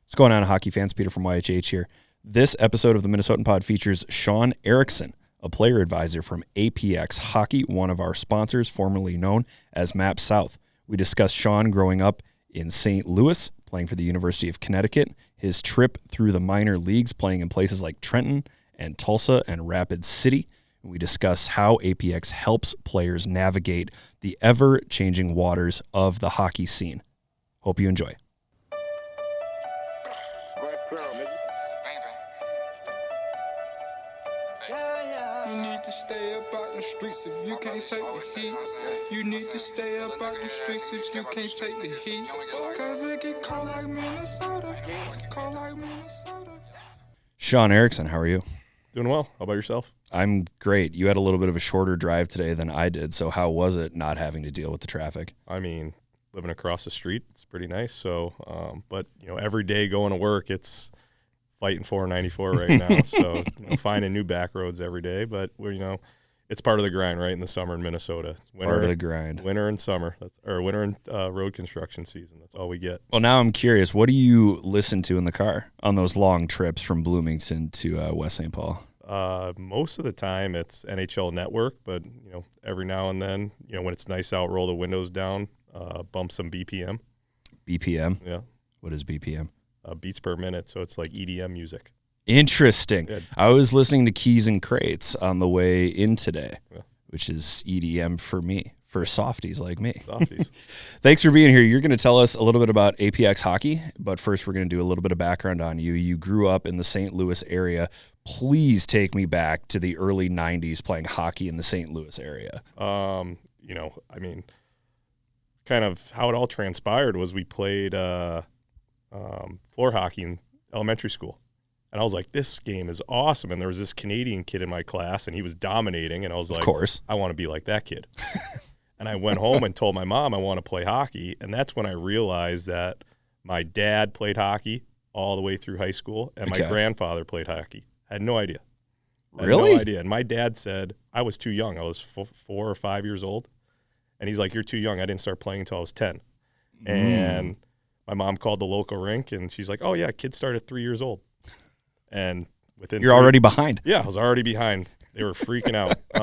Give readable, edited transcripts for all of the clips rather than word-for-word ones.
What's going on, hockey fans? Peter from YHH here. This episode of the Minnesotan Pod features Sean Erickson, a player advisor from APX Hockey, one of our sponsors, formerly known as Map South. We discuss Sean growing up in St. Louis, playing for the University of Connecticut, his trip through the minor leagues, playing in places like Trenton and Tulsa and Rapid City. We discuss how APX helps players navigate the ever-changing waters of the hockey scene. Hope you enjoy. You need to stay up out the streets if you can't take the heat. You need to stay up out the streets if you can't take the heat. Cause it get cold like Minnesota. Cold like Minnesota. Sean Erickson, how are you? Doing well. How about yourself? I'm great. You had a little bit of a shorter drive today than I did, so how was it not having to deal with the traffic? I mean, living across the street, it's pretty nice. So, but, every day going to work, it's fighting 494 right now. So, finding new back roads every day. But, it's part of the grind, right, in the summer in Minnesota. Winter, Part of the grind. Winter and summer, or winter and road construction season. That's all we get. Well, now I'm curious, what do you listen to in the car on those long trips from Bloomington to West St. Paul? Most of the time it's NHL Network, but, every now and then, when it's nice out, roll the windows down, bump some BPM. BPM? Yeah. What is BPM? Beats per minute, so it's like EDM music. Interesting. Good. I was listening to Keys and Crates on the way in today, Yeah. which is EDM for me, for softies like me. Softies. Thanks for being here. You're going to tell us a little bit about APX hockey, but first we're going to do a little bit of background on you. You grew up in the St. Louis area. Please take me back to the early 90s playing hockey in the St. Louis area. Kind of how it all transpired was we played floor hockey in elementary school. And I was like, this game is awesome. And there was this Canadian kid in my class, and he was dominating. And I was like, of course, I want to be like that kid. And I went home and told my mom I want to play hockey. And that's when I realized that my dad played hockey all the way through high school, and my grandfather played hockey. I had no idea. Really? No idea. And my dad said I was too young. I was 4 or 5 years old. And he's like, you're too young. I didn't start playing until I was 10. And my mom called the local rink, and she's like, oh, yeah, kids start at 3 years old. And you're already behind. Yeah, I was already behind. They were freaking out. They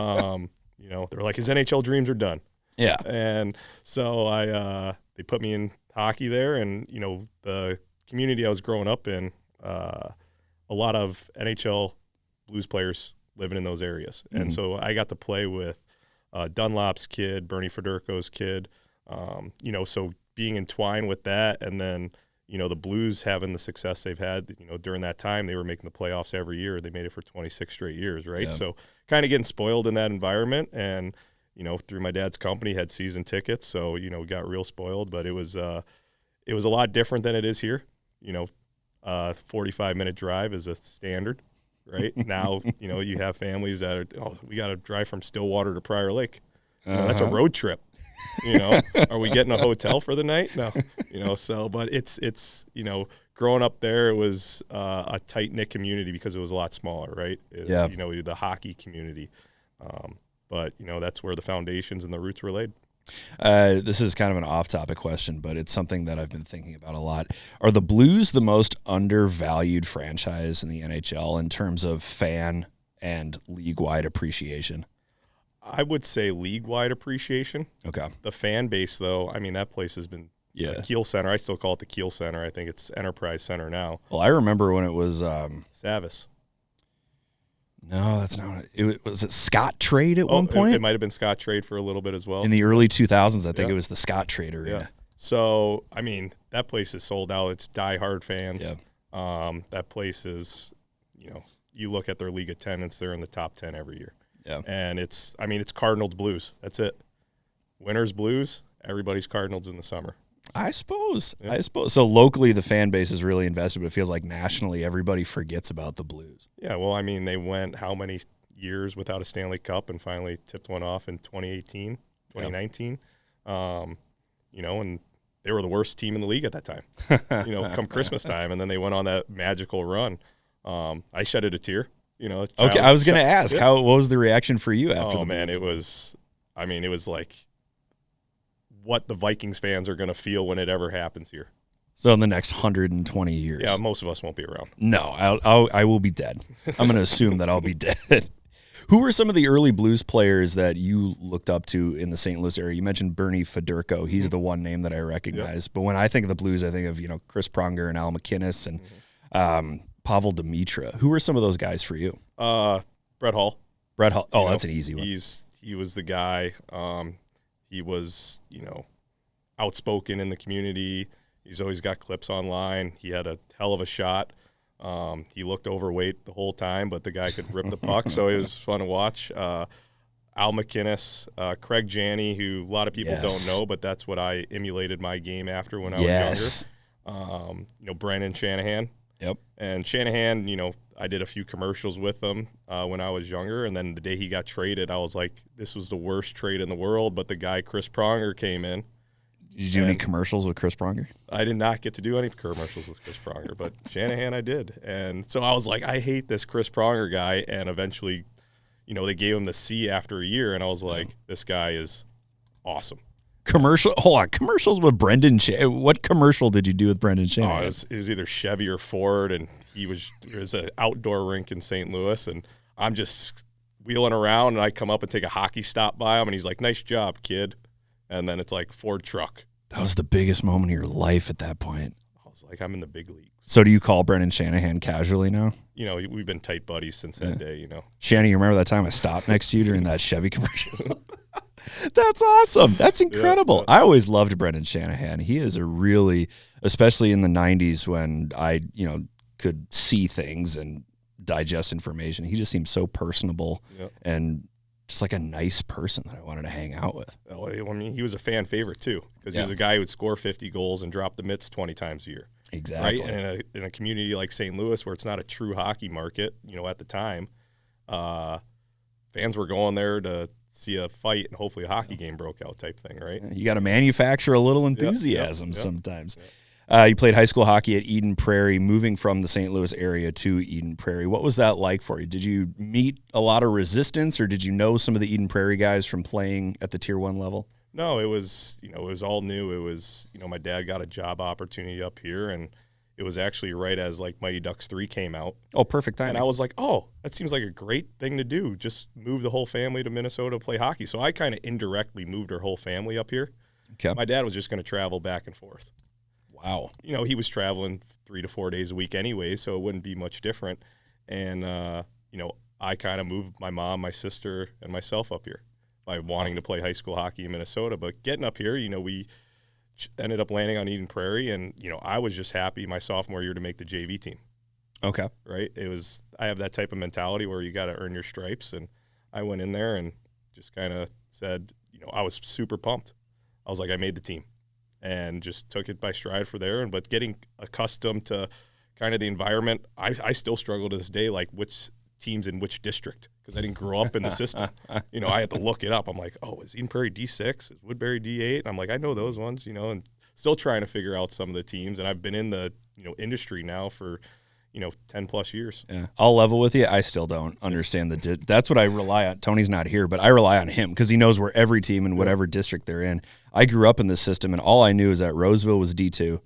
were like, his NHL dreams are done. Yeah. And so they put me in hockey there, and, the community I was growing up in, a lot of NHL Blues players living in those areas. Mm-hmm. And so I got to play with Dunlop's kid, Bernie Federko's kid, so being entwined with that, and then, the Blues having the success they've had, during that time, they were making the playoffs every year. They made it for 26 straight years, right? Yeah. So kind of getting spoiled in that environment, and, through my dad's company, had season tickets, so, got real spoiled. But it was a lot different than it is here. 45-minute drive is a standard, right? Now, you have families that are, we got to drive from Stillwater to Prior Lake. That's a road trip. Are we getting a hotel for the night? No, but it's growing up there, it was a tight-knit community because it was a lot smaller, right? Yeah. The hockey community. But that's where the foundations and the roots were laid. This is kind of an off-topic question, but it's something that I've been thinking about a lot. Are the Blues the most undervalued franchise in the NHL in terms of fan and league-wide appreciation? I would say league-wide appreciation. Okay. The fan base, though, that place has been Kiel Center. I still call it the Kiel Center. I think it's Enterprise Center now. Well, I remember when it was Savis. No, that's not it. Was it Scott Trade at one point? It might have been Scott Trade for a little bit as well. In the early 2000s, I think it was the Scott Trade arena. Yeah. So, that place is sold out. It's diehard fans. Yeah. That place is, you look at their league attendance, they're in the top 10 every year. Yeah. And it's Cardinals Blues. That's it. Winners Blues, everybody's Cardinals in the summer. I suppose. So locally the fan base is really invested, but it feels like nationally everybody forgets about the Blues. Yeah, well, they went how many years without a Stanley Cup and finally tipped one off in 2018, 2019. And they were the worst team in the league at that time, come Christmas time. And then they went on that magical run. I shedded a tear. Okay, I was going to ask, what was the reaction for you after Oh, man, it was like what the Vikings fans are going to feel when it ever happens here. So in the next 120 years. Yeah, most of us won't be around. No, I will be dead. I'm going to assume that I'll be dead. Who were some of the early blues players that you looked up to in the St. Louis area? You mentioned Bernie Federko. He's the one name that I recognize. But when I think of the blues, I think of, Chris Pronger and Al McInnes and Pavel Demitra. Who were some of those guys for you? Brett Hall. Brett Hall. Oh, that's an easy one. He was the guy. He was, outspoken in the community. He's always got clips online. He had a hell of a shot. He looked overweight the whole time, but the guy could rip the puck, so it was fun to watch. Al McInnes, Craig Janney, who a lot of people don't know, but that's what I emulated my game after when I was younger. Brandon Shanahan. Yep. And Shanahan, I did a few commercials with him when I was younger, and then the day he got traded, I was like, this was the worst trade in the world, but the guy Chris Pronger came in. Did you do any commercials with Chris Pronger? I did not get to do any commercials with Chris Pronger, but Shanahan I did. And so I was like, I hate this Chris Pronger guy, and eventually, they gave him the C after a year, and I was like, this guy is awesome. Commercials with Brendan Shanahan. What commercial did you do with Brendan Shanahan? It was either Chevy or Ford, and there was an outdoor rink in St. Louis, and I'm just wheeling around, and I come up and take a hockey stop by him, and he's like, nice job, kid. And then it's like Ford truck. That was the biggest moment of your life at that point. I was like, I'm in the big leagues. So do you call Brendan Shanahan casually now? We've been tight buddies since that day, Shanny, you remember that time I stopped next to you during that Chevy commercial? That's awesome. That's incredible. Yeah. I always loved Brendan Shanahan. He is a really, especially in the 90s when I, could see things and digest information, he just seemed so personable and just like a nice person that I wanted to hang out with. Well, I mean, he was a fan favorite too, because he was a guy who would score 50 goals and drop the mitts 20 times a year. Exactly. Right? And in a community like St. Louis, where it's not a true hockey market, at the time, fans were going there to see a fight and hopefully a hockey game broke out type thing, right? You got to manufacture a little enthusiasm sometimes. You played high school hockey at Eden Prairie, moving from the St. Louis area to Eden Prairie. What was that like for you? Did you meet a lot of resistance, or did you know some of the Eden Prairie guys from playing at the Tier 1 level? No, it was, it was all new. It was, my dad got a job opportunity up here, and it was actually right as like Mighty Ducks 3 came out. Oh, perfect timing. And I was like, oh, that seems like a great thing to do. Just move the whole family to Minnesota to play hockey. So I kind of indirectly moved our whole family up here. Okay. My dad was just going to travel back and forth. Wow. He was traveling 3 to 4 days a week anyway, so it wouldn't be much different. And, I kind of moved my mom, my sister, and myself up here by wanting to play high school hockey in Minnesota. But getting up here, we ended up landing on Eden Prairie, and, I was just happy my sophomore year to make the JV team. Okay. Right? I have that type of mentality where you got to earn your stripes, and I went in there and just kind of said, I was super pumped. I was like, I made the team. And just took it by stride for there. But getting accustomed to kind of the environment, I still struggle to this day, like which teams in which district, because I didn't grow up in the system. I had to look it up. I'm like, oh, is Eden Prairie D6? Is Woodbury D8? And I'm like, I know those ones, and still trying to figure out some of the teams. And I've been in the, industry now for, 10 plus years. Yeah. I'll level with you. I still don't understand that's what I rely on. Tony's not here, but I rely on him because he knows where every team in whatever district they're in. I grew up in this system, and all I knew is that Roseville was D2.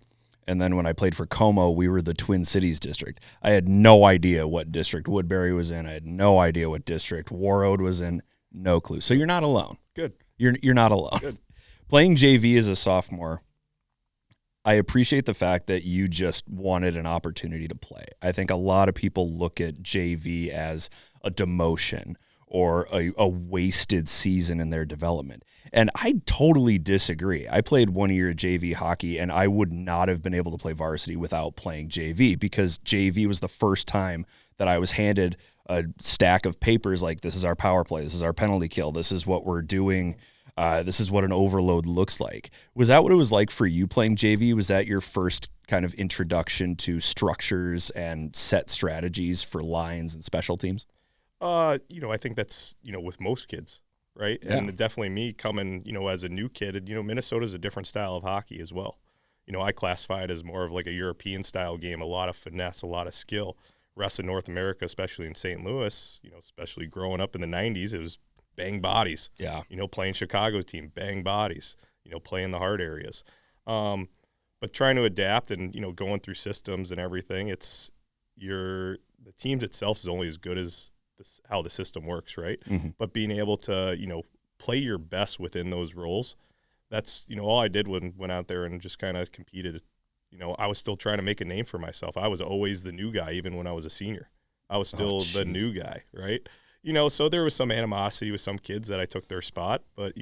And then when I played for Como, we were the Twin Cities district. I had no idea what district Woodbury was in. I had no idea what district Warroad was in. No clue. So you're not alone. Good. You're not alone. Good. Playing JV as a sophomore, I appreciate the fact that you just wanted an opportunity to play. I think a lot of people look at JV as a demotion or a wasted season in their development. And I totally disagree. I played 1 year of JV hockey, and I would not have been able to play varsity without playing JV, because JV was the first time that I was handed a stack of papers like, this is our power play, this is our penalty kill, this is what we're doing, this is what an overload looks like. Was that what it was like for you playing JV? Was that your first kind of introduction to structures and set strategies for lines and special teams? I think that's, with most kids, right? Yeah. And definitely me coming, as a new kid, Minnesota's a different style of hockey as well. I classify it as more of like a European style game, a lot of finesse, a lot of skill. Rest of North America, especially in St. Louis, especially growing up in the 90s, it was bang bodies. Yeah. Playing Chicago team, bang bodies, playing the hard areas. but trying to adapt and, going through systems and everything, the teams itself is only as good as how the system works, right? Mm-hmm. But being able to, play your best within those roles, that's, all I did when went out there and just kind of competed. I was still trying to make a name for myself. I was always the new guy, even when I was a senior. I was still the new guy, right? So there was some animosity with some kids that I took their spot, but,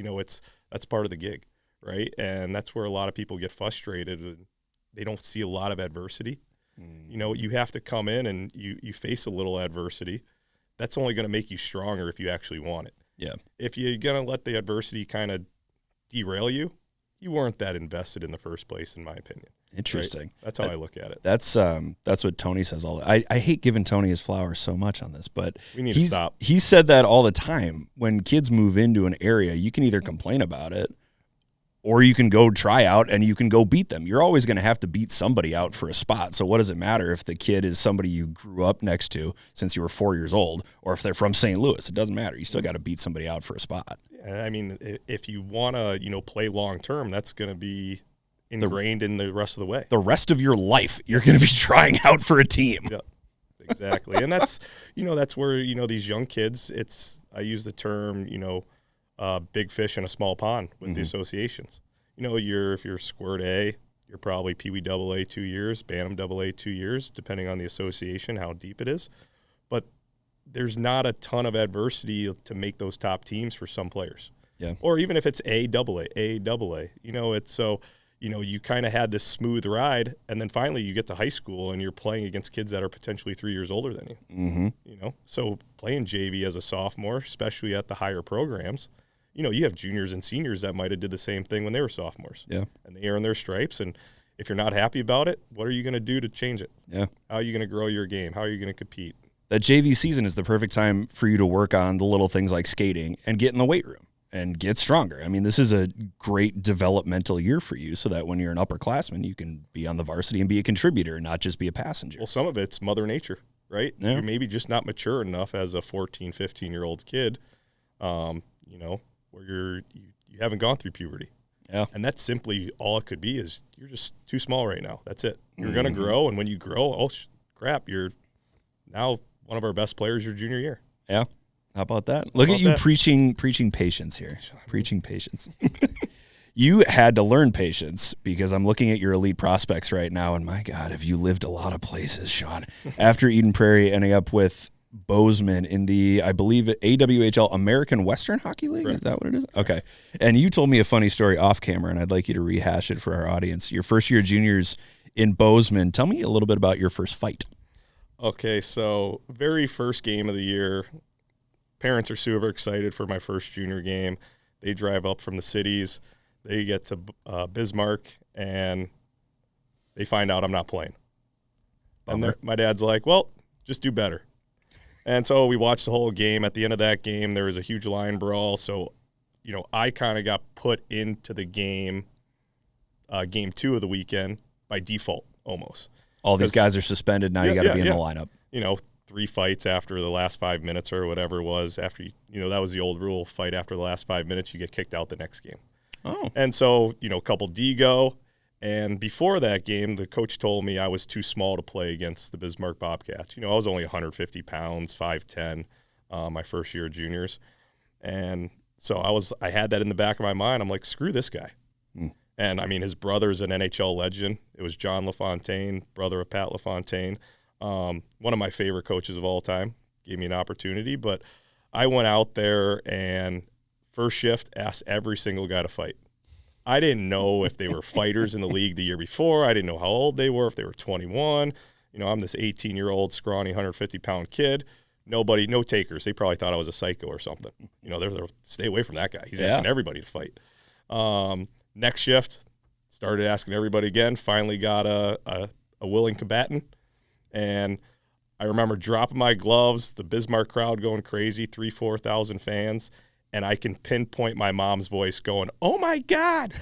that's part of the gig, right? And that's where a lot of people get frustrated and they don't see a lot of adversity. You have to come in and you face a little adversity. That's only going to make you stronger if you actually want it. Yeah. If you're going to let the adversity kind of derail you, you weren't that invested in the first place, in my opinion. Interesting. Right? That's how I look at it. That's what Tony says all. I hate giving Tony his flowers so much on this, but we need to stop. He said that all the time. When kids move into an area, you can either complain about it, or you can go try out and you can go beat them. You're always going to have to beat somebody out for a spot. So what does it matter if the kid is somebody you grew up next to since you were 4 years old, or if they're from St. Louis? It doesn't matter. You still got to beat somebody out for a spot. I mean, if you want to, play long term, that's going to be ingrained in the rest of the way. The rest of your life, you're going to be trying out for a team. Yeah, exactly. And that's, that's where, these young kids, I use the term, big fish in a small pond with the associations. If you're Squirt A, you're probably Pee Wee AA 2 years, Bantam AA 2 years, depending on the association, how deep it is. But there's not a ton of adversity to make those top teams for some players. Yeah. Or even if it's A AA, it's so, you kind of had this smooth ride, and then finally you get to high school and you're playing against kids that are potentially 3 years older than you. Mm-hmm. So playing JV as a sophomore, especially at the higher programs, you have juniors and seniors that might have did the same thing when they were sophomores. Yeah. And they earn their stripes, and if you're not happy about it, what are you going to do to change it? Yeah. How are you going to grow your game? How are you going to compete? That JV season is the perfect time for you to work on the little things like skating and get in the weight room and get stronger. I mean, this is a great developmental year for you so that when you're an upperclassman, you can be on the varsity and be a contributor, not just be a passenger. Well, some of it's Mother Nature, right? Yeah. You're maybe just not mature enough as a 14, 15-year-old kid, where you haven't gone through puberty. Yeah. And that's simply all it could be is you're just too small right now. That's it. You're going to grow, and when you grow, crap, you're now one of our best players your junior year. Yeah. How about that? Look at you preaching patience here. Preaching patience. You had to learn patience because I'm looking at your elite prospects right now, and my God, have you lived a lot of places, Sean. After Eden Prairie, ending up with Bozeman in the, I believe, AWHL, American Western Hockey League? Correct. Is that what it is? Okay. And you told me a funny story off camera, and I'd like you to rehash it for our audience. Your first year juniors in Bozeman. Tell me a little bit about your first fight. Okay, so very first game of the year, parents are super excited for my first junior game. They drive up from the cities. They get to Bismarck, and they find out I'm not playing. Bummer. And my dad's like, well, just do better. And so we watched the whole game. At the end of that game, there was a huge line brawl. So, I kind of got put into the game, game 2 of the weekend by default almost. All these guys are suspended. Now you got to be in the lineup. 3 fights after the last 5 minutes or whatever it was. After that was the old rule. Fight after the last 5 minutes, you get kicked out the next game. Oh. And so, a couple D-go. And before that game, the coach told me I was too small to play against the Bismarck Bobcats. I was only 150 pounds, 5'10", my first year of juniors. And so I had that in the back of my mind. I'm like, screw this guy. And, his brother's an NHL legend. It was John LaFontaine, brother of Pat LaFontaine. One of my favorite coaches of all time. Gave me an opportunity. But I went out there and first shift asked every single guy to fight. I didn't know if they were fighters in the league the year before. I didn't know how old they were, if they were 21. I'm this 18-year-old, scrawny, 150-pound kid. No takers. They probably thought I was a psycho or something. They're stay away from that guy. He's asking everybody to fight. Next shift, started asking everybody again. Finally got a willing combatant. And I remember dropping my gloves, the Bismarck crowd going crazy, 4,000 fans. And I can pinpoint my mom's voice going, "Oh, my God."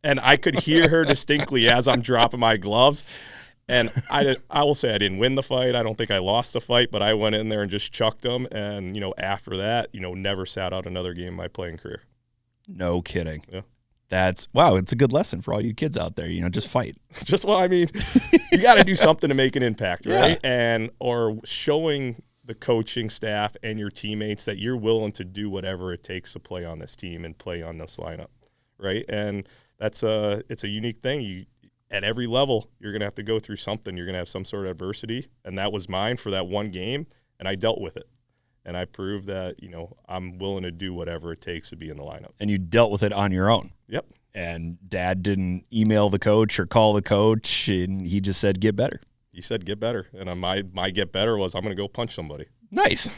And I could hear her distinctly as I'm dropping my gloves. And I will say I didn't win the fight. I don't think I lost the fight, but I went in there and just chucked them. And, after that, never sat out another game in my playing career. No kidding. Yeah. Wow, it's a good lesson for all you kids out there. Just fight. You got to do something to make an impact, right? Yeah. Or showing the coaching staff and your teammates that you're willing to do whatever it takes to play on this team and play on this lineup, right? And it's a unique thing. At every level, you're going to have to go through something. You're going to have some sort of adversity, and that was mine for that one game, and I dealt with it. And I proved that, I'm willing to do whatever it takes to be in the lineup. And you dealt with it on your own. Yep. And Dad didn't email the coach or call the coach, and he just said, get better. He said, get better. And my get better was, I'm going to go punch somebody. Nice.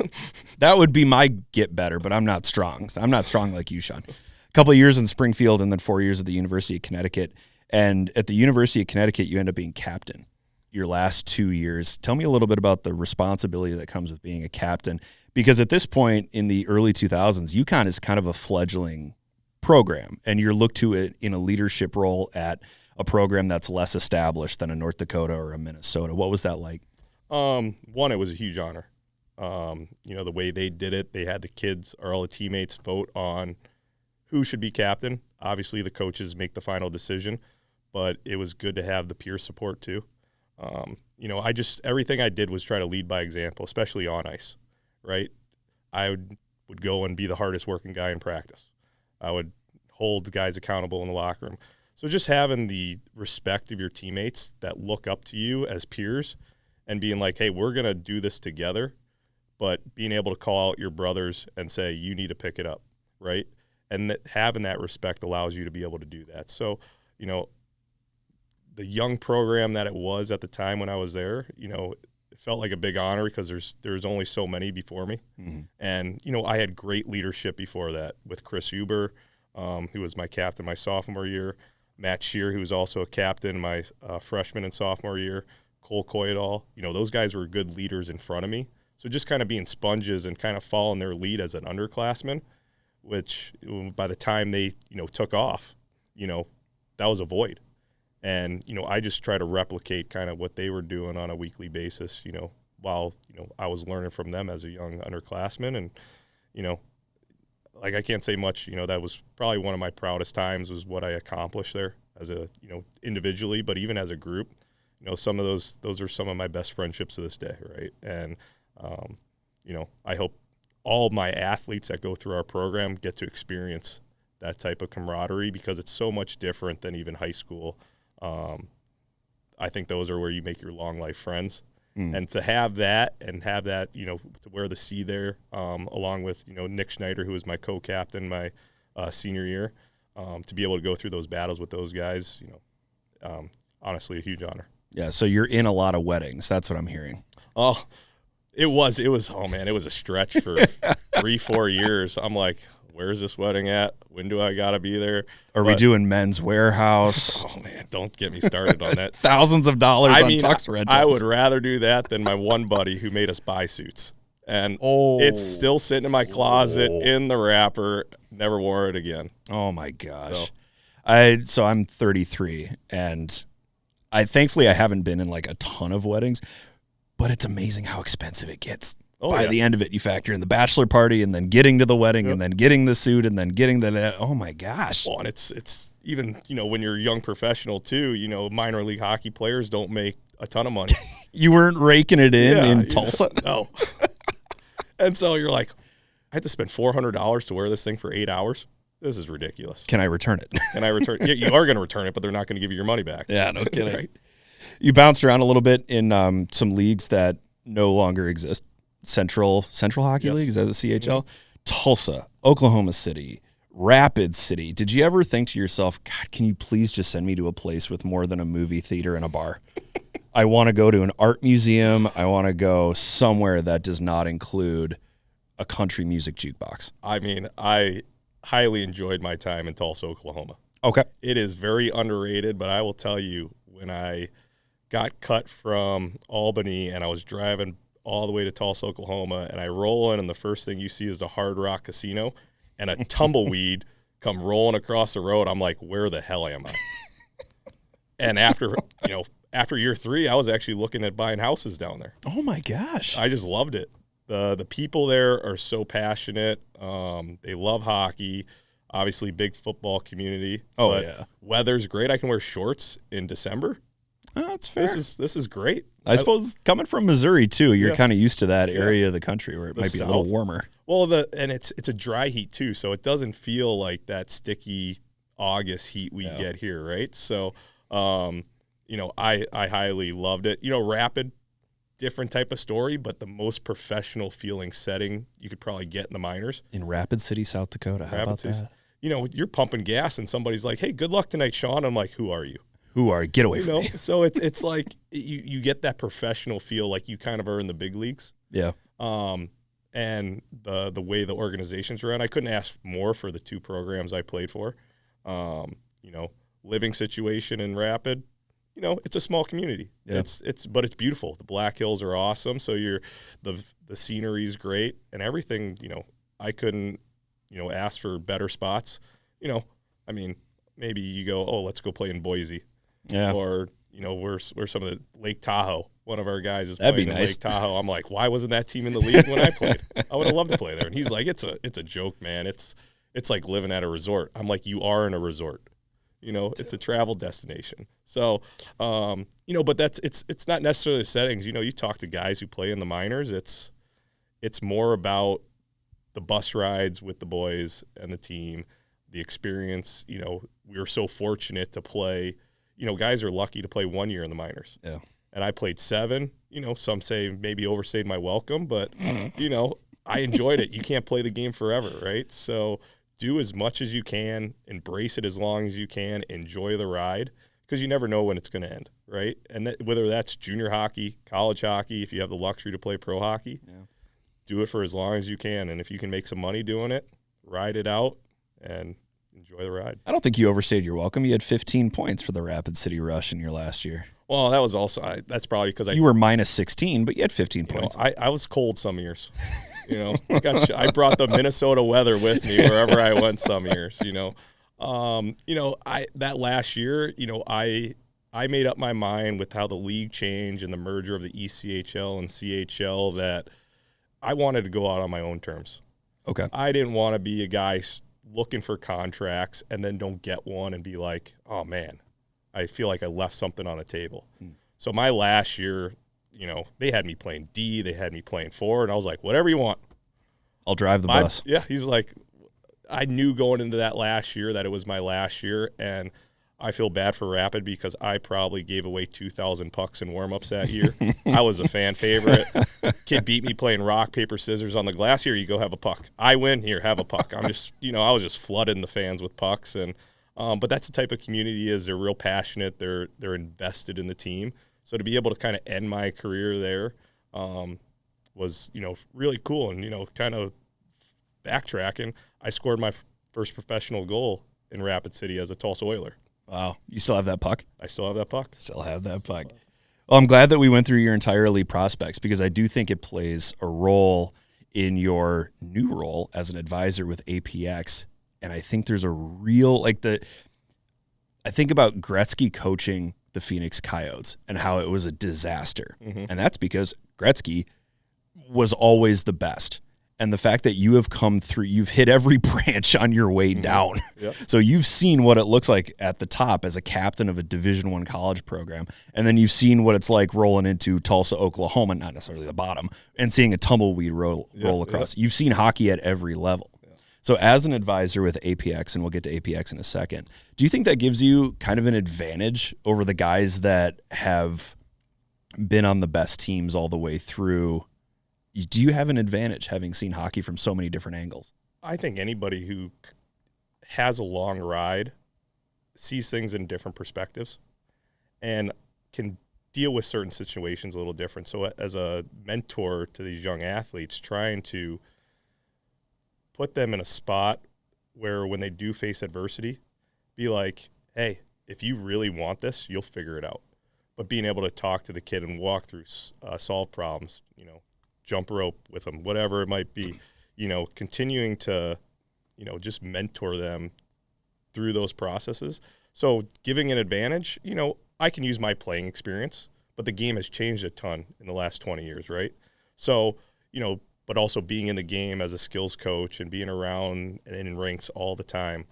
That would be my get better, but I'm not strong. I'm not strong like you, Sean. A couple of years in Springfield and then 4 years at the University of Connecticut. And at the University of Connecticut, you end up being captain your last 2 years. Tell me a little bit about the responsibility that comes with being a captain. Because at this point in the early 2000s, UConn is kind of a fledgling program, and you're looked to it in a leadership role at a program that's less established than a North Dakota or a Minnesota. What was that like? One, it was a huge honor. The way they did it, they had the kids or all the teammates vote on who should be captain. Obviously, the coaches make the final decision, but it was good to have the peer support too. Everything I did was try to lead by example, especially on ice. Right, I would go and be the hardest working guy in practice. I would hold the guys accountable in the locker room. So just having the respect of your teammates that look up to you as peers and being like, hey, we're going to do this together, but being able to call out your brothers and say, you need to pick it up, right? And having that respect allows you to be able to do that. So, the young program that it was at the time when I was there, it felt like a big honor because there's only so many before me. Mm-hmm. And, I had great leadership before that with Chris Huber, who was my captain my sophomore year, Matt Shear, who was also a captain my freshman and sophomore year, Cole Coyadall. Those guys were good leaders in front of me. So just kind of being sponges and kind of following their lead as an underclassman, which by the time they, took off, that was a void. And, I just try to replicate kind of what they were doing on a weekly basis, while, I was learning from them as a young underclassman. And, I can't say much, that was probably one of my proudest times was what I accomplished there as a, individually, but even as a group, some of those are some of my best friendships to this day. Right. And, I hope all of my athletes that go through our program get to experience that type of camaraderie because it's so much different than even high school. I think those are where you make your long life friends. And to have that to wear the C there, along with, Nick Schneider, who was my co-captain my senior year, to be able to go through those battles with those guys, honestly, a huge honor. Yeah. So you're in a lot of weddings. That's what I'm hearing. Oh, it was a stretch for 3-4 years. I'm like, where's this wedding at? When do I got to be there? We doing Men's Warehouse? Oh, man, don't get me started on that. Thousands of dollars on tux rentals. I would rather do that than my one buddy who made us buy suits. And it's still sitting in my closet in the wrapper. Never wore it again. Oh, my gosh. So I'm 33, and thankfully I haven't been in like a ton of weddings, but it's amazing how expensive it gets. By the end of it, you factor in the bachelor party and then getting to the wedding and then getting the suit and then getting oh my gosh. Well, and it's even, when you're a young professional too, minor league hockey players don't make a ton of money. You weren't raking it in Tulsa? No. And so you're like, I had to spend $400 to wear this thing for 8 hours. This is ridiculous. Can I return it? Can I return it? Yeah, you are going to return it, but they're not going to give you your money back. Yeah, no kidding. Right? You bounced around a little bit in some leagues that no longer exist. Central Hockey League, is that the CHL? Mm-hmm. Tulsa, Oklahoma City, Rapid City. Did you ever think to yourself, God, can you please just send me to a place with more than a movie theater and a bar? I want to go to an art museum. I want to go somewhere that does not include a country music jukebox. I mean, I highly enjoyed my time in Tulsa, Oklahoma. Okay. It is very underrated, but I will tell you, when I got cut from Albany and I was driving all the way to Tulsa, Oklahoma, and I roll in, and the first thing you see is the Hard Rock Casino, and a tumbleweed come rolling across the road. I'm like, where the hell am I? And after year 3, I was actually looking at buying houses down there. Oh my gosh! I just loved it. The people there are so passionate. They love hockey. Obviously, big football community. Oh, but yeah. Weather's great. I can wear shorts in December. Oh, that's fair. This is great. I suppose coming from Missouri too, you're kind of used to that area of the country where it might be a little warmer. Well, and it's a dry heat too, so it doesn't feel like that sticky August heat we get here, right? So, I highly loved it. Rapid, different type of story, but the most professional feeling setting you could probably get in the minors. In Rapid City, South Dakota. How about that? You're pumping gas and somebody's like, "Hey, good luck tonight, Sean." I'm like, "Who are you?" Get away from me. So it's like you get that professional feel like you kind of are in the big leagues. Yeah. And the way the organizations run, I couldn't ask more for the 2 programs I played for. Living situation in Rapid, it's a small community. Yeah. But it's beautiful. The Black Hills are awesome. So the scenery is great and everything. I couldn't ask for better spots. Maybe you go, oh, let's go play in Boise. Yeah. Or, we're some of the Lake Tahoe. One of our guys is playing in Lake Tahoe. I'm like, why wasn't that team in the league when I played? I would have loved to play there. And he's like, it's a joke, man. It's like living at a resort. I'm like, you are in a resort. It's a travel destination. So, but it's not necessarily the settings. You talk to guys who play in the minors. It's more about the bus rides with the boys and the team, the experience. We were so fortunate to play. Guys are lucky to play 1 year in the minors. Yeah. And I played 7. Some say maybe overstayed my welcome, but, I enjoyed it. You can't play the game forever, right? So do as much as you can, embrace it as long as you can, enjoy the ride, because you never know when it's going to end, right? And whether that's junior hockey, college hockey, if you have the luxury to play pro hockey, do it for as long as you can. And if you can make some money doing it, ride it out and enjoy the ride. I don't think you overstayed your welcome. You had 15 points for the Rapid City Rush in your last year. Well, that was also that's probably because you were minus 16, but you had 15 points. I was cold some years. I brought the Minnesota weather with me wherever I went some years. That last year, I made up my mind with how the league changed and the merger of the ECHL and CHL that I wanted to go out on my own terms. Okay. I didn't want to be a guy looking for contracts and then don't get one and be like, oh man, I feel like I left something on the table. So my last year, they had me playing D, they had me playing 4, and I was like, whatever you want. I'll drive the bus. Yeah, he's like, I knew going into that last year that it was my last year, and I feel bad for Rapid because I probably gave away 2,000 pucks in warm-ups that year. I was a fan favorite. Kid beat me playing rock, paper, scissors on the glass. Here, you go have a puck. I win. Here, have a puck. I'm just, I was just flooding the fans with pucks. And but that's the type of community is they're real passionate. They're invested in the team. So to be able to kind of end my career there was, really cool. And, kind of backtracking, I scored my first professional goal in Rapid City as a Tulsa Oiler. Wow. You still have that puck? I still have that puck. Still have that puck. Well, I'm glad that we went through your entire elite prospects because I do think it plays a role in your new role as an advisor with APX. And I think there's a real, I think about Gretzky coaching the Phoenix Coyotes and how it was a disaster. Mm-hmm. And that's because Gretzky was always the best. And the fact that you have come through, you've hit every branch on your way down. Yep. So you've seen what it looks like at the top as a captain of a Division I college program. And then you've seen what it's like rolling into Tulsa, Oklahoma, not necessarily the bottom, and seeing a tumbleweed roll across. Yep. You've seen hockey at every level. Yep. So as an advisor with APX, and we'll get to APX in a second, do you think that gives you kind of an advantage over the guys that have been on the best teams all the way through? Do you have an advantage having seen hockey from so many different angles? I think anybody who has a long ride sees things in different perspectives and can deal with certain situations a little different. So as a mentor to these young athletes, trying to put them in a spot where when they do face adversity, be like, hey, if you really want this, you'll figure it out. But being able to talk to the kid and walk through, solve problems, jump rope with them, whatever it might be, continuing to, just mentor them through those processes. So giving an advantage, I can use my playing experience, but the game has changed a ton in the last 20 years, right? So, but also being in the game as a skills coach and being around and in rinks all the time,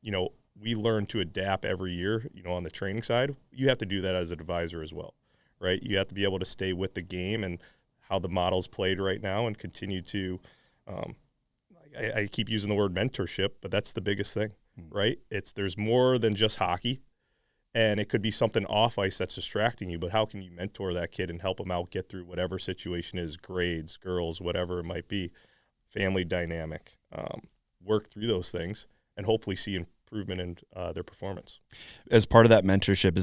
you know, we learn to adapt every year, you know, on the training side. You have to do that as an advisor as well, right? You have to be able to stay with the game and how the model's played right now and continue to, I keep using the word mentorship, but that's the biggest thing, right? There's more than just hockey, and it could be something off ice that's distracting you, but how can you mentor that kid and help them out get through whatever situation is, grades, girls, whatever it might be, family dynamic, work through those things and hopefully see improvement in their performance. As part of that mentorship,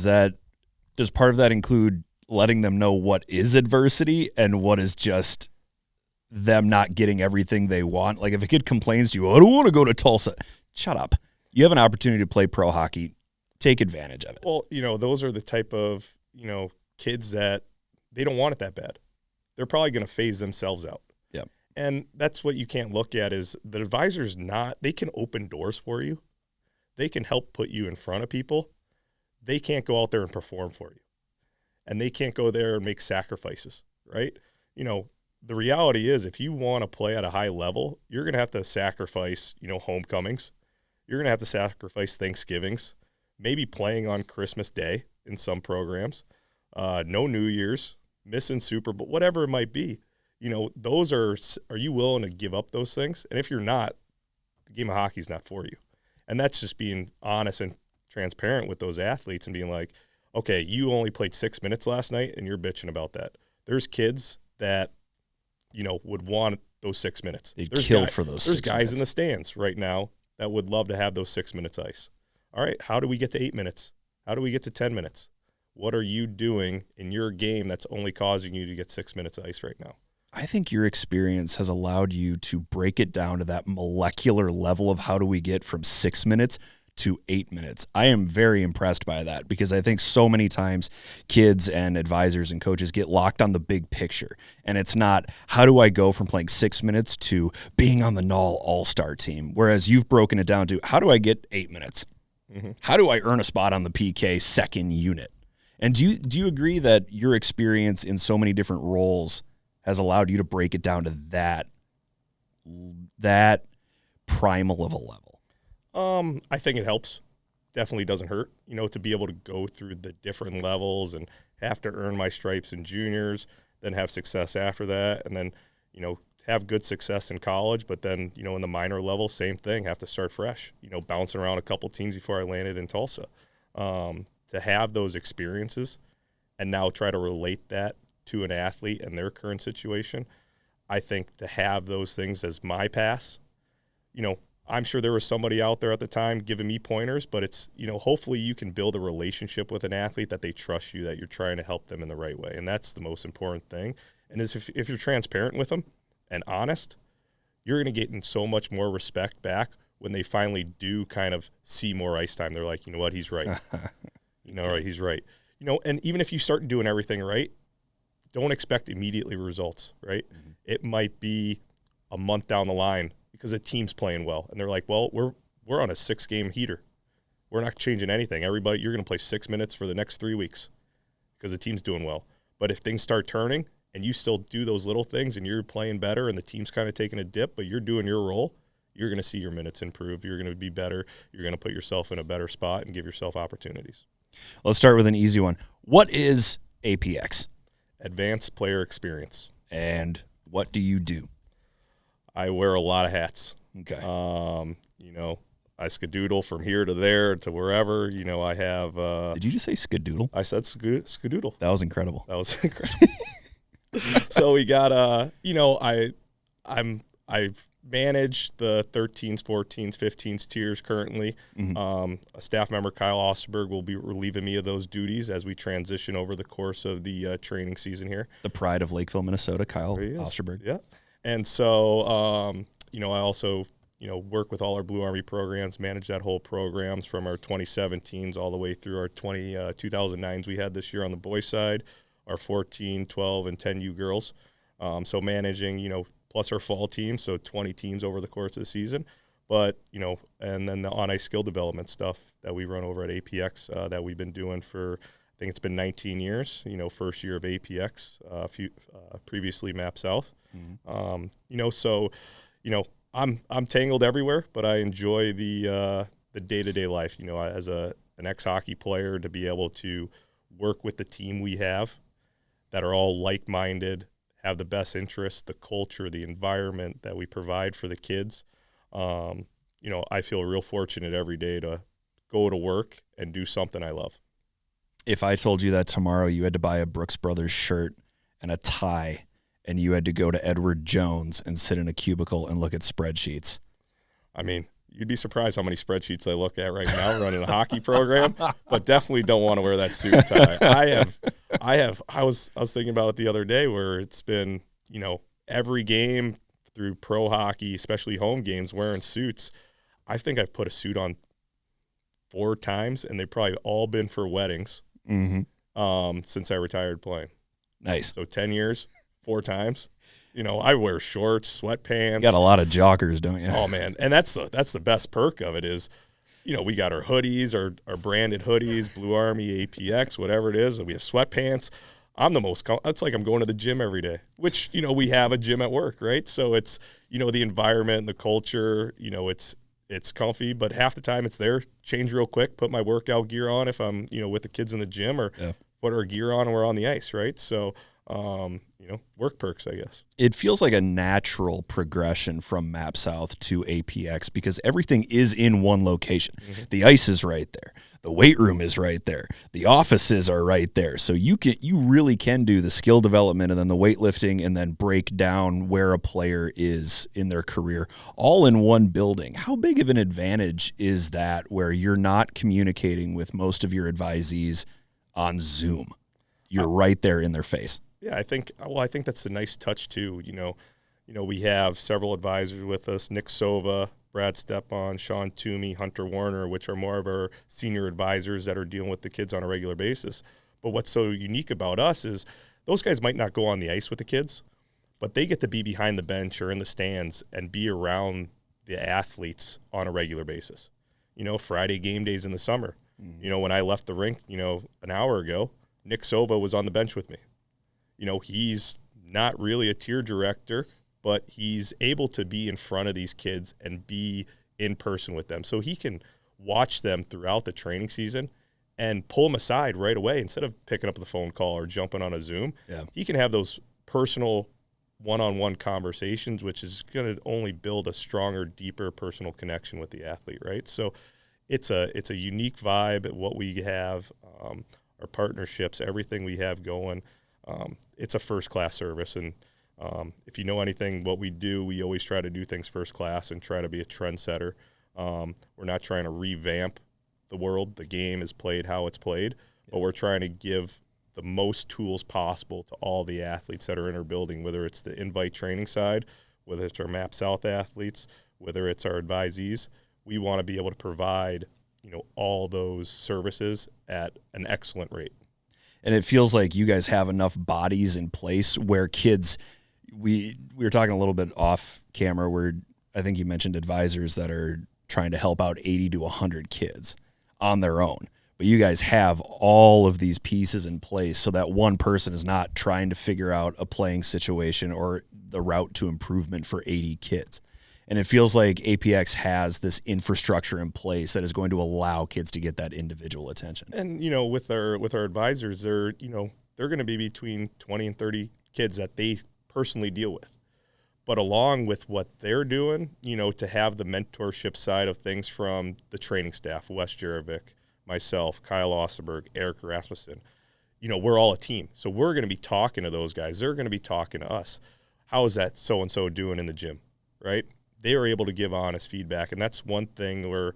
does part of that include letting them know what is adversity and what is just them not getting everything they want? Like if a kid complains to you, I don't want to go to Tulsa, shut up. You have an opportunity to play pro hockey. Take advantage of it. Well, you know, those are the type of, you know, kids that they don't want it that bad. They're probably going to phase themselves out. Yeah. And that's what you can't look at is the advisor's they can open doors for you. They can help put you in front of people. They can't go out there and perform for you. And they can't go there and make sacrifices, right? You know, the reality is if you want to play at a high level, you're going to have to sacrifice, you know, homecomings. You're going to have to sacrifice Thanksgivings, maybe playing on Christmas Day in some programs, no New Year's, missing Super Bowl, whatever it might be. You know, those are you willing to give up those things? And if you're not, the game of hockey is not for you. And that's just being honest and transparent with those athletes and being like, okay, you only played 6 minutes last night and you're bitching about that. There's kids that, you know, would want those 6 minutes. They'd kill for those 6 minutes. There's guys in the stands right now that would love to have those 6 minutes ice. All right, how do we get to 8 minutes? How do we get to 10 minutes? What are you doing in your game that's only causing you to get 6 minutes ice right now? I think your experience has allowed you to break it down to that molecular level of how do we get from 6 minutes to 8 minutes. I am very impressed by that because I think so many times kids and advisors and coaches get locked on the big picture. And it's not, how do I go from playing 6 minutes to being on the Null All-Star team? Whereas you've broken it down to, how do I get 8 minutes? Mm-hmm. How do I earn a spot on the PK second unit? And do you agree that your experience in so many different roles has allowed you to break it down to that primal of a level? I think it helps. Definitely doesn't hurt, you know, to be able to go through the different levels and have to earn my stripes in juniors, then have success after that, and then, you know, have good success in college, but then, you know, in the minor level, same thing, have to start fresh, you know, bouncing around a couple teams before I landed in Tulsa. To have those experiences and now try to relate that to an athlete and their current situation, I think to have those things as my pass, you know, I'm sure there was somebody out there at the time giving me pointers, but it's, you know, hopefully you can build a relationship with an athlete that they trust you, that you're trying to help them in the right way. And that's the most important thing. And is if you're transparent with them and honest, you're going to get in so much more respect back when they finally do kind of see more ice time. They're like, you know what, he's right. You know, right, he's right. You know, and even if you start doing everything right, don't expect immediately results, right? Mm-hmm. It might be a month down the line because the team's playing well. And they're like, well, we're on a 6-game heater. We're not changing anything. Everybody, you're going to play 6 minutes for the next 3 weeks because the team's doing well. But if things start turning and you still do those little things and you're playing better and the team's kind of taking a dip, but you're doing your role, you're going to see your minutes improve. You're going to be better. You're going to put yourself in a better spot and give yourself opportunities. Let's start with an easy one. What is APX? Advanced Player Experience. And what do you do? I wear a lot of hats. Okay. You know, I skadoodle from here to there to wherever. You know, I have. Did you just say skadoodle? I said skadoodle. That was incredible. That was incredible. So we got. You know, I've managed the 13s, 14s, 15s tiers currently. Mm-hmm. A staff member, Kyle Osterberg, will be relieving me of those duties as we transition over the course of the training season here. The pride of Lakeville, Minnesota, Kyle Osterberg. Yeah. And so, you know, I also, you know, work with all our Blue Army programs, manage that whole programs from our 2017s all the way through our 2009s we had this year on the boys side, our 14, 12, and 10U girls. So managing, you know, plus our fall team, so 20 teams over the course of the season. But, you know, and then the on-ice skill development stuff that we run over at APX that we've been doing for think it's been 19 years, first year of APX, previously Map South. So, I'm tangled everywhere, but I enjoy the day-to-day life, as an ex-hockey player, to be able to work with the team we have that are all like-minded, have the best interests, the culture, the environment that we provide for the kids. I feel real fortunate every day to go to work and do something I love. If I told you that tomorrow you had to buy a Brooks Brothers shirt and a tie and you had to go to Edward Jones and sit in a cubicle and look at spreadsheets. I mean, you'd be surprised how many spreadsheets I look at right now running a hockey program, but definitely don't want to wear that suit and tie. I was thinking about it the other day where it's been, every game through pro hockey, especially home games, wearing suits. I think I've put a suit on 4 times, and they've probably all been for weddings since I retired playing. Nice. So 10 years, 4 times. I wear shorts, sweatpants. You got a lot of joggers, don't you? Oh, man. And that's the best perk of it is, we got our hoodies, our branded hoodies, Blue Army, APX, whatever it is. And we have sweatpants. It's like I'm going to the gym every day, which, we have a gym at work, right? So it's, the environment and the culture, it's comfy, but half the time it's there, change real quick, put my workout gear on if I'm, with the kids in the gym, or put our gear on and we're on the ice, right? So, work perks, I guess. It feels like a natural progression from Map South to APX because everything is in one location. The ice is right there. The weight room is right there. The offices are right there. So you really can do the skill development and then the weightlifting and then break down where a player is in their career all in one building. How big of an advantage is that where you're not communicating with most of your advisees on Zoom? You're right there in their face. Yeah, I think that's the nice touch too. We have several advisors with us: Nick Sova, Brad Stepan, Sean Toomey, Hunter Warner, which are more of our senior advisors that are dealing with the kids on a regular basis. But what's so unique about us is those guys might not go on the ice with the kids, but they get to be behind the bench or in the stands and be around the athletes on a regular basis. Friday game days in the summer. When I left the rink, an hour ago, Nick Sova was on the bench with me. He's not really a tier director, but he's able to be in front of these kids and be in person with them. So he can watch them throughout the training season and pull them aside right away instead of picking up the phone call or jumping on a Zoom. Yeah. He can have those personal one-on-one conversations, which is going to only build a stronger, deeper personal connection with the athlete, right? So it's a unique vibe, what we have, our partnerships, everything we have going. It's a first-class service, and if you know anything, what we do, we always try to do things first class and try to be a trendsetter. We're not trying to revamp the world. The game is played how it's played, but we're trying to give the most tools possible to all the athletes that are in our building, whether it's the invite training side, whether it's our Map South athletes, whether it's our advisees. We want to be able to provide, all those services at an excellent rate. And it feels like you guys have enough bodies in place where kids, we were talking a little bit off camera where I think you mentioned advisors that are trying to help out 80 to 100 kids on their own. But you guys have all of these pieces in place so that one person is not trying to figure out a playing situation or the route to improvement for 80 kids. And it feels like APX has this infrastructure in place that is going to allow kids to get that individual attention. And, with our advisors, they're going to be between 20 and 30 kids that they personally deal with. But along with what they're doing, to have the mentorship side of things from the training staff, Wes Jerovic, myself, Kyle Osterberg, Eric Rasmussen, we're all a team. So we're going to be talking to those guys. They're going to be talking to us. How is that so-and-so doing in the gym, right? They are able to give honest feedback. And that's one thing where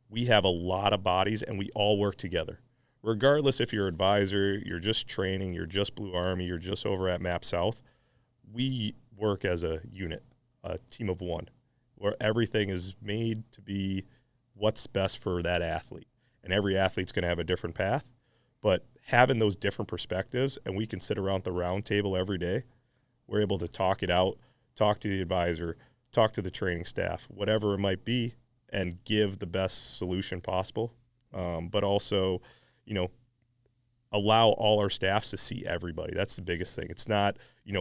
we have a lot of bodies and we all work together. Regardless if you're an advisor, you're just training, you're just Blue Army, you're just over at Map South, we work as a unit, a team of one, where everything is made to be what's best for that athlete. And every athlete's going to have a different path. But having those different perspectives, and we can sit around the round table every day, we're able to talk it out, talk to the advisor, talk to the training staff, whatever it might be, and give the best solution possible. But also, allow all our staffs to see everybody. That's the biggest thing. It's not,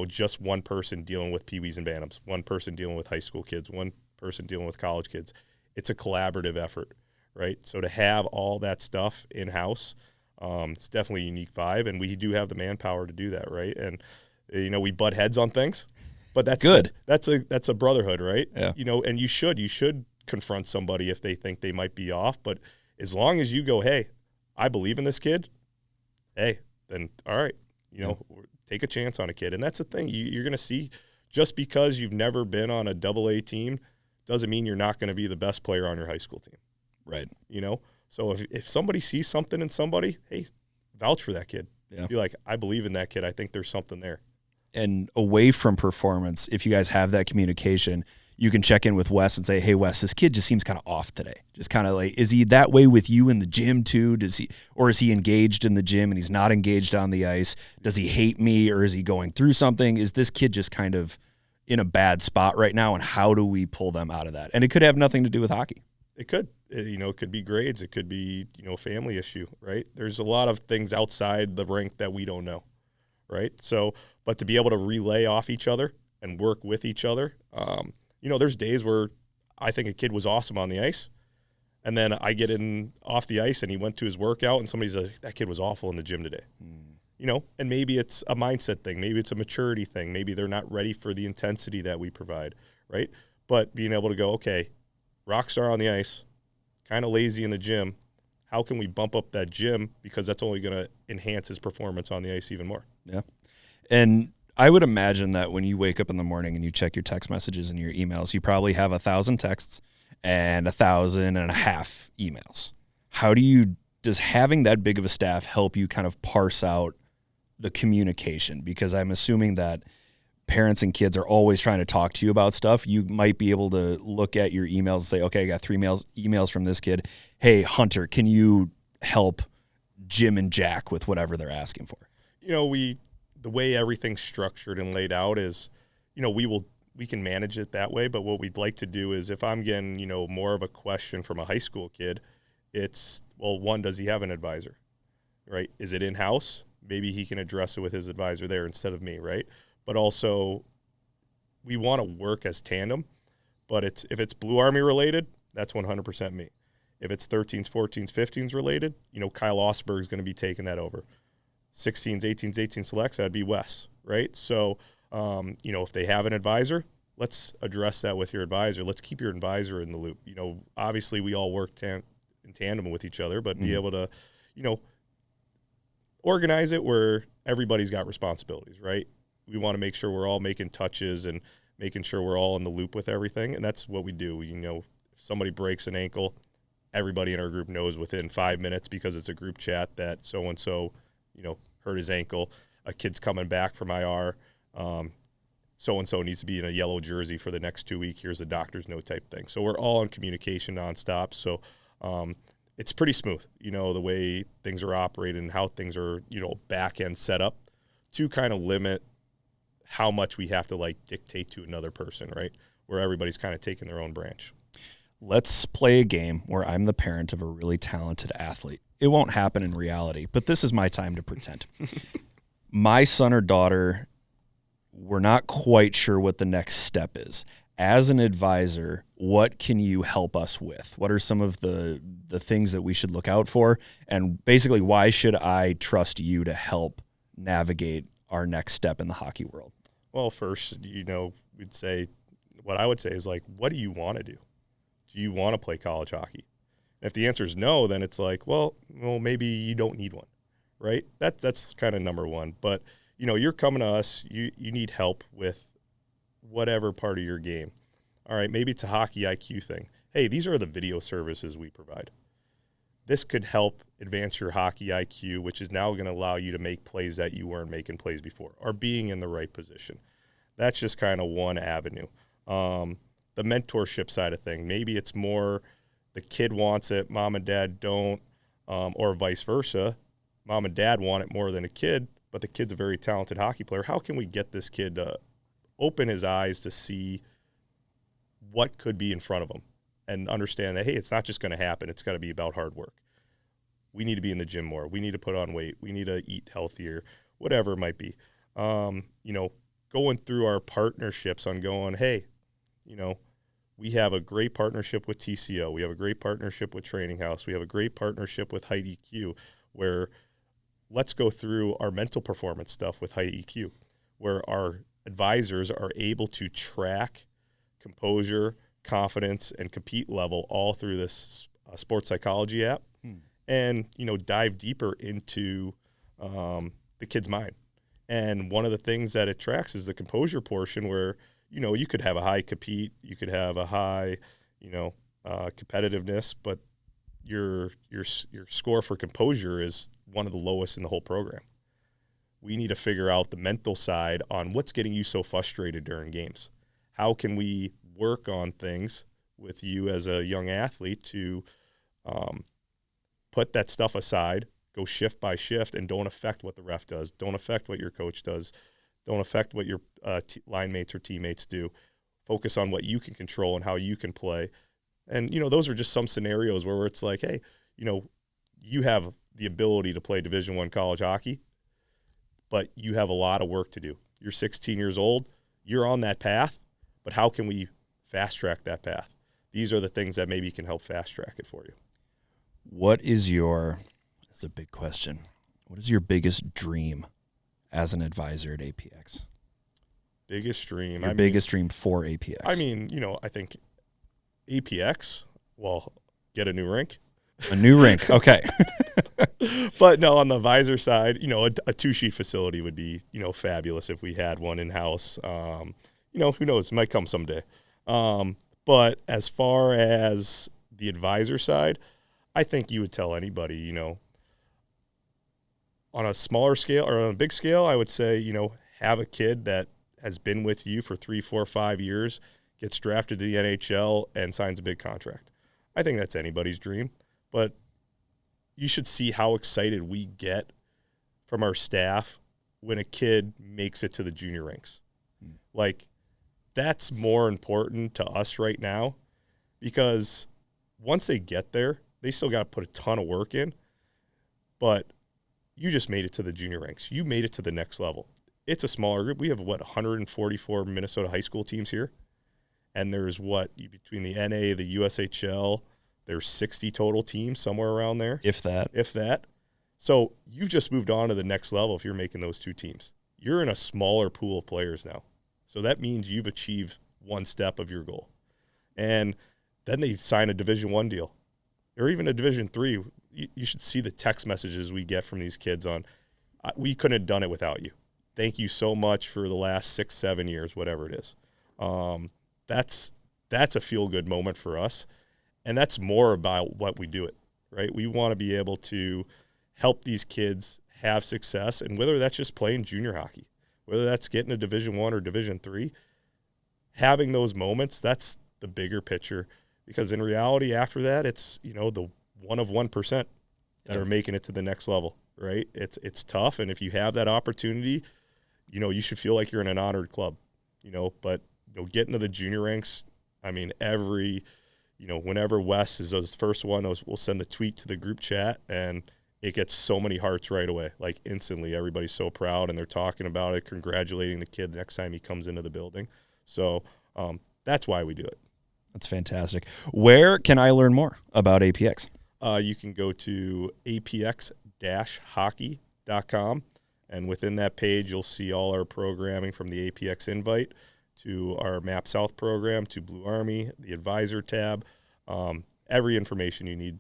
just one person dealing with peewees and bantams, one person dealing with high school kids, one person dealing with college kids. It's a collaborative effort, right? So to have all that stuff in-house, it's definitely a unique vibe, and we do have the manpower to do that, right? And, we butt heads on things, but that's good. That's a brotherhood, right? Yeah. And you should confront somebody if they think they might be off, but as long as you go, hey, I believe in this kid, hey, then all right, take a chance on a kid. And that's the thing. You're going to see, just because you've never been on a AA team doesn't mean you're not going to be the best player on your high school team. Right. So if somebody sees something in somebody, hey, vouch for that kid. Yeah. Be like, I believe in that kid. I think there's something there. And away from performance, if you guys have that communication, you can check in with Wes and say, hey, Wes, this kid just seems kind of off today. Just kind of like, is he that way with you in the gym too? Or is he engaged in the gym and he's not engaged on the ice? Does he hate me, or is he going through something? Is this kid just kind of in a bad spot right now? And how do we pull them out of that? And it could have nothing to do with hockey. It could. It could be grades. It could be, a family issue, right? There's a lot of things outside the rink that we don't know, right? So, but to be able to relay off each other and work with each other, there's days where I think a kid was awesome on the ice, and then I get in off the ice and he went to his workout and somebody's like, that kid was awful in the gym today. And maybe it's a mindset thing. Maybe it's a maturity thing. Maybe they're not ready for the intensity that we provide, right? But being able to go, okay, rock star on the ice, kind of lazy in the gym. How can we bump up that gym? Because that's only going to enhance his performance on the ice even more. Yeah. And I would imagine that when you wake up in the morning and you check your text messages and your emails, you probably have 1,000 texts and 1,500 emails. Does having that big of a staff help you kind of parse out the communication? Because I'm assuming that parents and kids are always trying to talk to you about stuff. You might be able to look at your emails and say, okay, I got 3 emails from this kid. Hey, Hunter, can you help Jim and Jack with whatever they're asking for? The way everything's structured and laid out is, we can manage it that way. But what we'd like to do is, if I'm getting, more of a question from a high school kid, it's, well, one, does he have an advisor, right? Is it in-house? Maybe he can address it with his advisor there instead of me, right? But also, we want to work as tandem. But if it's Blue Army related, that's 100% me. If it's 13s, 14s, 15s related, Kyle Osberg is going to be taking that over. 16s, 18s, 18 selects, that'd be Wes, right? So, if they have an advisor, let's address that with your advisor. Let's keep your advisor in the loop. Obviously we all work in tandem with each other, but be able to, organize it where everybody's got responsibilities, right? We want to make sure we're all making touches and making sure we're all in the loop with everything, and that's what we do. If somebody breaks an ankle, everybody in our group knows within 5 minutes, because it's a group chat, that so-and-so, hurt his ankle. A kid's coming back from IR. So-and-so needs to be in a yellow jersey for the next 2 weeks. Here's a doctor's note type thing. So we're all in communication nonstop. So it's pretty smooth, the way things are operated and how things are, back end set up to kind of limit how much we have to dictate to another person, right? Where everybody's kind of taking their own branch. Let's play a game where I'm the parent of a really talented athlete. It won't happen in reality, but this is my time to pretend. My son or daughter, we're not quite sure what the next step is. As an advisor, what can you help us with? What are some of the things that we should look out for? And basically, why should I trust you to help navigate our next step in the hockey world? Well, first, what I would say is what do you want to do? Do you want to play college hockey? And if the answer is no, then it's well, maybe you don't need one, right? That's kind of number one. But, you're coming to us, you need help with whatever part of your game. All right, maybe it's a hockey IQ thing. Hey, these are the video services we provide. This could help advance your hockey IQ, which is now going to allow you to make plays that you weren't making plays before, or being in the right position. That's just kind of one avenue. The mentorship side of thing, maybe it's more the kid wants it, mom and dad don't, or vice versa. Mom and dad want it more than a kid, but the kid's a very talented hockey player. How can we get this kid to open his eyes to see what could be in front of him and understand that, hey, it's not just going to happen. It's got to be about hard work. we need to be in the gym more. We need to put on weight. We need to eat healthier, whatever it might be. Going through our partnerships on going, hey, we have a great partnership with TCO. We have a great partnership with Training House. We have a great partnership with Height EQ, where let's go through our mental performance stuff with Height EQ, where our advisors are able to track composure, confidence, and compete level all through this sports psychology app, and dive deeper into the kid's mind. And one of the things that it tracks is the composure portion, where you could have a high compete, you could have a high competitiveness, but your score for composure is one of the lowest in the whole program. We need to figure out the mental side on what's getting you so frustrated during games. How can we work on things with you as a young athlete to put that stuff aside, go shift by shift, and don't affect what the ref does, don't affect what your coach does, don't affect what your line mates or teammates do. Focus on what you can control and how you can play. And, those are just some scenarios where it's like, hey, you have the ability to play Division I college hockey, but you have a lot of work to do. You're 16 years old. You're on that path, but how can we fast track that path? These are the things that maybe can help fast track it for you. That's a big question. What is your biggest dream as an advisor at APX? Biggest dream. Biggest dream for APX. I think APX, get a new rink. A new rink, okay. But no, on the advisor side, a two-sheet facility would be, fabulous if we had one in-house. Who knows? It might come someday. But as far as the advisor side, I think you would tell anybody, on a smaller scale or on a big scale, I would say, have a kid that has been with you for 3, 4, 5 years, gets drafted to the NHL, and signs a big contract. I think that's anybody's dream. But you should see how excited we get from our staff when a kid makes it to the junior ranks. Like, that's more important to us right now, because once they get there, they still got to put a ton of work in. But you just made it to the junior ranks. You made it to the next level. It's a smaller group. We have, 144 Minnesota high school teams here. And there's between the NA, the USHL, there's 60 total teams, somewhere around there. If that. So you've just moved on to the next level if you're making those two teams. You're in a smaller pool of players now. So that means you've achieved one step of your goal. And then they sign a Division I deal, or even a Division III. You should see the text messages we get from these kids on, we couldn't have done it without you. Thank you so much for the last 6, 7 years, whatever it is. That's a feel-good moment for us. And that's more about what we do it, right? We want to be able to help these kids have success, and whether that's just playing junior hockey, whether that's getting a Division I or Division III, having those moments, that's the bigger picture. Because in reality, after that, it's, the 1 of 1% that are making it to the next level, right? It's tough, and if you have that opportunity, you should feel like you're in an honored club, but getting to the junior ranks, whenever Wes is the first one, we'll send the tweet to the group chat, and it gets so many hearts right away. Like, instantly, everybody's so proud, and they're talking about it, congratulating the kid the next time he comes into the building. So that's why we do it. That's fantastic. Where can I learn more about APX? You can go to apx-hockey.com, and within that page, you'll see all our programming from the APX invite to our Map South program, to Blue Army, the advisor tab, every information you need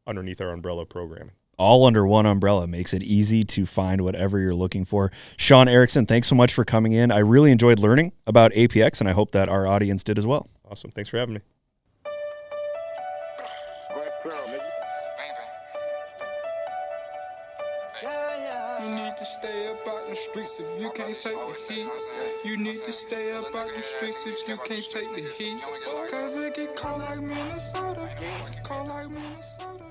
underneath our umbrella programming. All under one umbrella makes it easy to find whatever you're looking for. Sean Erickson, thanks so much for coming in. I really enjoyed learning about APX, and I hope that our audience did as well. Awesome. Thanks for having me. You need to stay up out the streets if you can't take the heat. You need to stay up out the streets if you can't take the heat. Cause it get cold like Minnesota. Cold like Minnesota.